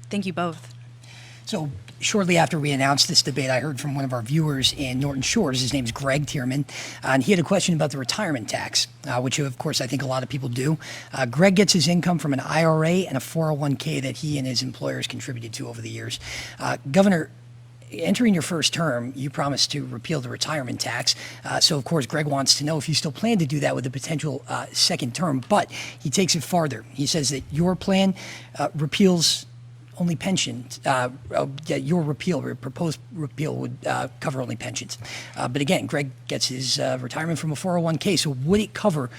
Thank you both. So shortly after we announced this debate, I heard from one of our viewers in Norton Shores. His name is Greg Tierman, and he had a question about the retirement tax, which, of course, I think a lot of people do. Greg gets his income from an IRA and a 401k that he and his employers contributed to over the years. Governor, entering your first term, you promised to repeal the retirement tax. So, of course, Greg wants to know if you still plan to do that with a potential second term. But he takes it farther. He says that your plan repeals only pensions. Your proposed repeal would cover only pensions. But again, Greg gets his retirement from a 401k. So would it cover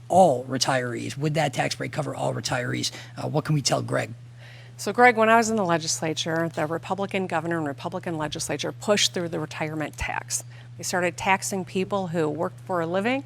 all retirees? Would that tax break cover all retirees? What can we tell Greg? So Greg, when I was in the legislature, the Republican governor and Republican legislature pushed through the retirement tax. They started taxing people who worked for a living,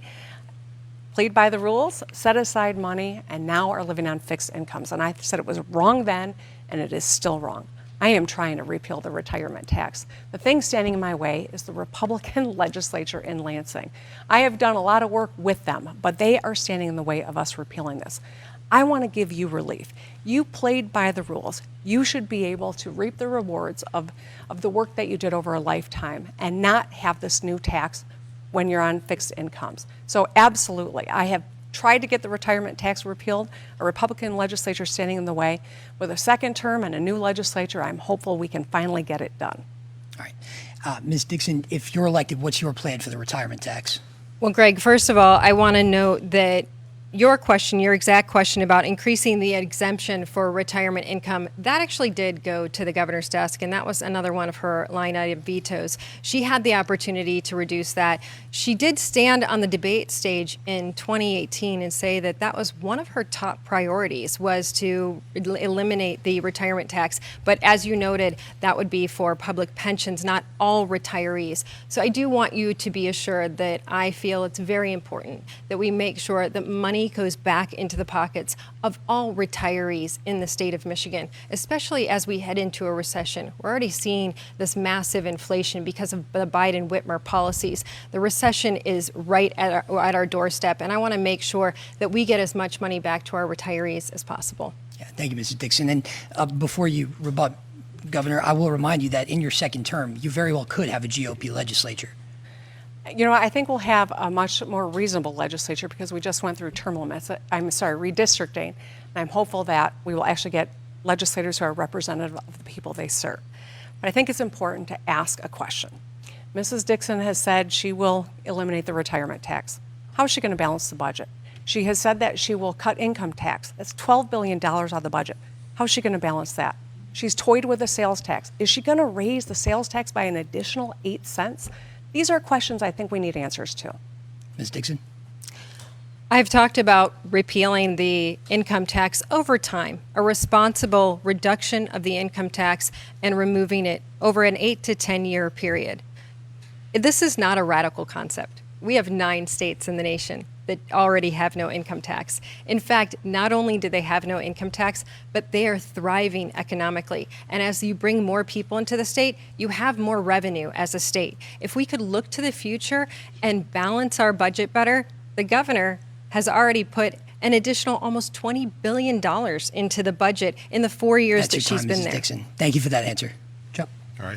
played by the rules, set aside money, and now are living on fixed incomes. And I said it was wrong then, and it is still wrong. I am trying to repeal the retirement tax. The thing standing in my way is the Republican legislature in Lansing. I have done a lot of work with them, but they are standing in the way of us repealing this. I want to give you relief. You played by the rules. You should be able to reap the rewards of the work that you did over a lifetime and not have this new tax when you're on fixed incomes. So absolutely, I have tried to get the retirement tax repealed, a Republican legislature standing in the way. With a second term and a new legislature, I'm hopeful we can finally get it done. All right. Ms. Dixon, if you're elected, what's your plan for the retirement tax? Well, Greg, first of all, I want to note that your exact question about increasing the exemption for retirement income, that actually did go to the governor's desk, and that was another one of her line item vetoes. She had the opportunity to reduce that. She did stand on the debate stage in 2018 and say that that was one of her top priorities, was to eliminate the retirement tax. But as you noted, that would be for public pensions, not all retirees. So I do want you to be assured that I feel it's very important that we make sure that money goes back into the pockets of all retirees in the state of Michigan, especially as we head into a recession. We're already seeing this massive inflation because of the Biden-Whitmer policies. The recession is right at our doorstep, and I want to make sure that we get as much money back to our retirees as possible. Yeah, thank you, Mrs. Dixon. And before you rebut, Governor, I will remind you that in your second term, you very well could have a GOP legislature. You know, I think we'll have a much more reasonable legislature because we just went through redistricting. And I'm hopeful that we will actually get legislators who are representative of the people they serve. But I think it's important to ask a question. Mrs. Dixon has said she will eliminate the retirement tax. How is she going to balance the budget? She has said that she will cut income tax. That's $12 billion out of the budget. How is she going to balance that? She's toyed with the sales tax. Is she going to raise the sales tax by an additional 8 cents? These are questions I think we need answers to. Ms. Dixon? I've talked about repealing the income tax over time, a responsible reduction of the income tax and removing it over an 8 to 10 year period. This is not a radical concept. We have 9 states in the nation that already have no income tax. In fact, not only do they have no income tax, but they are thriving economically. And as you bring more people into the state, you have more revenue as a state. If we could look to the future and balance our budget better, the governor has already put an additional almost $20 billion into the budget in the 4 years that she's been there. Dixon. Thank you for that answer.